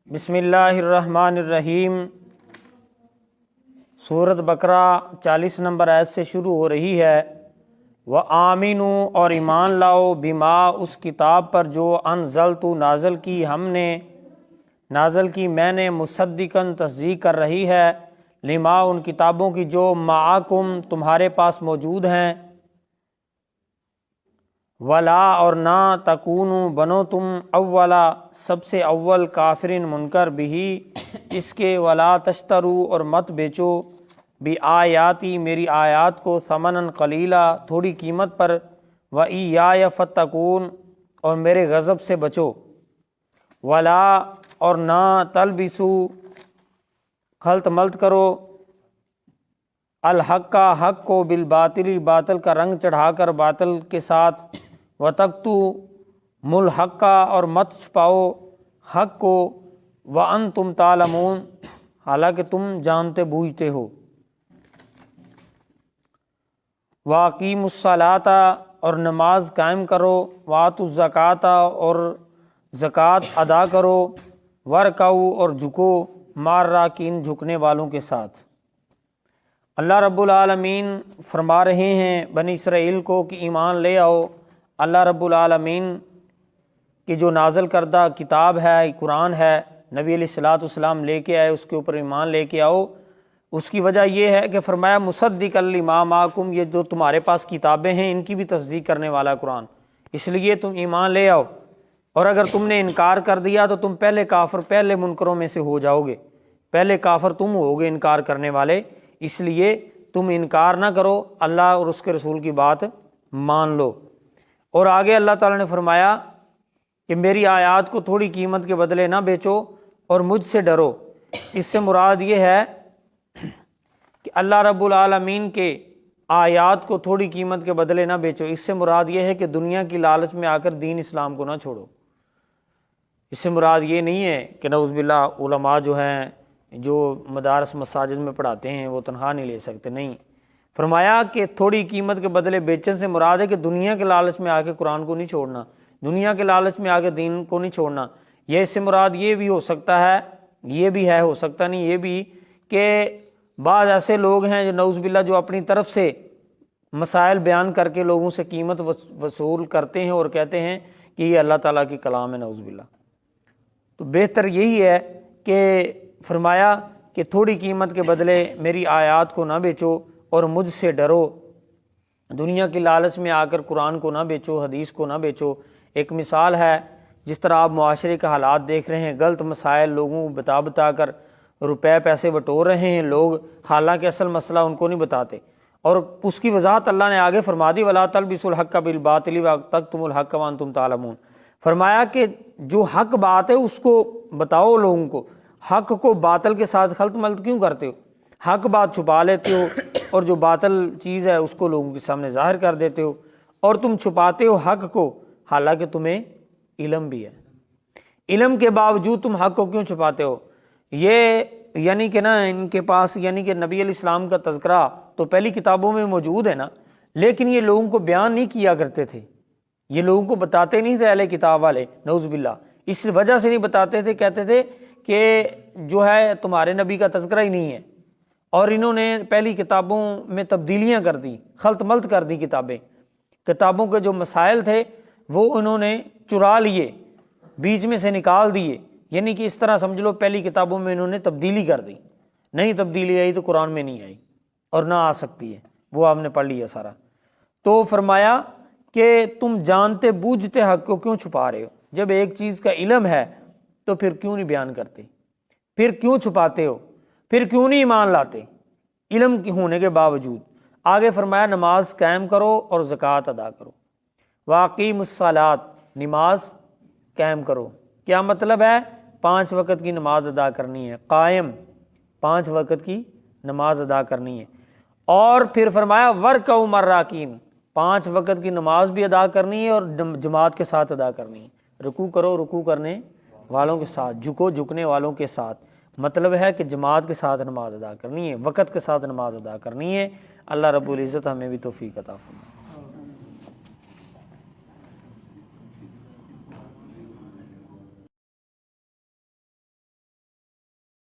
بسم اللہ الرحمن الرحیم۔ سورۃ بقرہ 40 نمبر آیت سے شروع ہو رہی ہے۔ وَآمِنُوا اور ایمان لاؤ بما اس کتاب پر جو انزلت نازل کی میں نے مصدقاً تصدیق کر رہی ہے لما ان کتابوں کی جو معکم تمہارے پاس موجود ہیں۔ ولا اور نہ تکونوا بنو تم اولا سب سے اول کافرین منکر بھی اس کے، ولا تشترو اور مت بیچو بآیاتی میری آیات کو ثمناً قلیلا تھوڑی قیمت پر، وإیایا فاتقون اور میرے غضب سے بچو۔ ولا اور نہ تلبسو خلط ملط کرو الحق کا حق کو بالباطل باطل کا رنگ چڑھا کر باطل کے ساتھ، وتکتموا الحق اور مت چھپاؤ حق کو، وانتم تعلمون حالانکہ تم جانتے بوجھتے ہو۔ واقیموا الصلاۃ اور نماز قائم کرو، وآتوا الزکوٰۃ اور زکوٰۃ ادا کرو، ورکعوا اور جھکو مع الراکعین جھکنے والوں کے ساتھ۔ اللہ رب العالمین فرما رہے ہیں بنی اسرائیل کو کہ ایمان لے آؤ۔ اللہ رب العالمین کی جو نازل کردہ کتاب ہے، قرآن ہے، نبی علیہ الصلوۃ والسلام لے کے آئے، اس کے اوپر ایمان لے کے آؤ۔ اس کی وجہ یہ ہے کہ فرمایا مصدقا لما معکم، یہ جو تمہارے پاس کتابیں ہیں ان کی بھی تصدیق کرنے والا قرآن، اس لیے تم ایمان لے آؤ۔ اور اگر تم نے انکار کر دیا تو تم پہلے کافر، پہلے منکروں میں سے ہو جاؤ گے، پہلے کافر تم ہوگے انکار کرنے والے، اس لیے تم انکار نہ کرو، اللہ اور اس کے رسول کی بات مان لو۔ اور آگے اللہ تعالیٰ نے فرمایا کہ میری آیات کو تھوڑی قیمت کے بدلے نہ بیچو اور مجھ سے ڈرو۔ اس سے مراد یہ ہے کہ اللہ رب العالمین کے آیات کو تھوڑی قیمت کے بدلے نہ بیچو، اس سے مراد یہ ہے کہ دنیا کی لالچ میں آ کر دین اسلام کو نہ چھوڑو۔ اس سے مراد یہ نہیں ہے کہ نعوذ باللہ علماء جو ہیں جو مدارس مساجد میں پڑھاتے ہیں وہ تنخواہ نہیں لے سکتے، نہیں۔ فرمایا کہ تھوڑی قیمت کے بدلے بیچن سے مراد ہے کہ دنیا کے لالچ میں آ کے قرآن کو نہیں چھوڑنا، دنیا کے لالچ میں آ کے دین کو نہیں چھوڑنا۔ یہ اس سے مراد یہ بھی ہو سکتا ہے، یہ بھی ہے، ہو سکتا نہیں یہ بھی، کہ بعض ایسے لوگ ہیں جو نعوذ باللہ جو اپنی طرف سے مسائل بیان کر کے لوگوں سے قیمت وصول کرتے ہیں اور کہتے ہیں کہ یہ اللہ تعالیٰ کی کلام ہے، نعوذ باللہ۔ تو بہتر یہی ہے کہ فرمایا کہ تھوڑی قیمت کے بدلے میری آیات کو نہ بیچو اور مجھ سے ڈرو، دنیا کی لالچ میں آ کر قرآن کو نہ بیچو، حدیث کو نہ بیچو۔ ایک مثال ہے، جس طرح آپ معاشرے کا حالات دیکھ رہے ہیں، غلط مسائل لوگوں کو بتا کر روپے پیسے بٹور رہے ہیں لوگ، حالانکہ اصل مسئلہ ان کو نہیں بتاتے، اور اس کی وضاحت اللہ نے آگے فرما دی، وَلَا تَلْبِسُوا الْحَقَّ بِالْبَاطِلِ وَتَكْتُمُوا الْحَقَّ وَأَنْتُمْ تَعْلَمُونَ۔ فرمایا کہ جو حق بات ہے اس کو بتاؤ لوگوں کو، حق کو باطل کے ساتھ خلط ملط کیوں کرتے ہو؟ حق بات چھپا لیتے ہو اور جو باطل چیز ہے اس کو لوگوں کے سامنے ظاہر کر دیتے ہو، اور تم چھپاتے ہو حق کو حالانکہ تمہیں علم بھی ہے۔ علم کے باوجود تم حق کو کیوں چھپاتے ہو؟ یہ یعنی کہ نا ان کے پاس یعنی کہ نبی علیہ السلام کا تذکرہ تو پہلی کتابوں میں موجود ہے نا، لیکن یہ لوگوں کو بیان نہیں کیا کرتے تھے، یہ لوگوں کو بتاتے نہیں تھے اہل کتاب والے، نعوذ باللہ۔ اس وجہ سے نہیں بتاتے تھے، کہتے تھے کہ جو ہے تمہارے نبی کا تذکرہ ہی نہیں ہے، اور انہوں نے پہلی کتابوں میں تبدیلیاں کر دی، خلط ملط کر دی کتابوں کے جو مسائل تھے وہ انہوں نے چرا لیے، بیچ میں سے نکال دیے، یعنی کہ اس طرح سمجھ لو پہلی کتابوں میں انہوں نے تبدیلی کر دی، نہیں تبدیلی آئی تو قرآن میں نہیں آئی اور نہ آ سکتی ہے، وہ آپ نے پڑھ لیا سارا۔ تو فرمایا کہ تم جانتے بوجھتے حق کو کیوں چھپا رہے ہو؟ جب ایک چیز کا علم ہے تو پھر کیوں نہیں بیان کرتے، پھر کیوں چھپاتے ہو، پھر کیوں نہیں ایمان لاتے علم کے ہونے کے باوجود؟ آگے فرمایا نماز قائم کرو اور زکوٰۃ ادا کرو، واقیموا الصلاۃ نماز قائم کرو۔ کیا مطلب ہے؟ 5 وقت کی نماز ادا کرنی ہے، قائم 5 وقت کی نماز ادا کرنی ہے۔ اور پھر فرمایا ورکعوا مع الراکعین، 5 وقت کی نماز بھی ادا کرنی ہے اور جماعت کے ساتھ ادا کرنی ہے، رکوع کرو رکوع کرنے والوں کے ساتھ، جھکو جھکنے والوں کے ساتھ۔ مطلب ہے کہ جماعت کے ساتھ نماز ادا کرنی ہے، وقت کے ساتھ نماز ادا کرنی ہے۔ اللہ رب العزت ہمیں بھی توفیق عطا فرمائے۔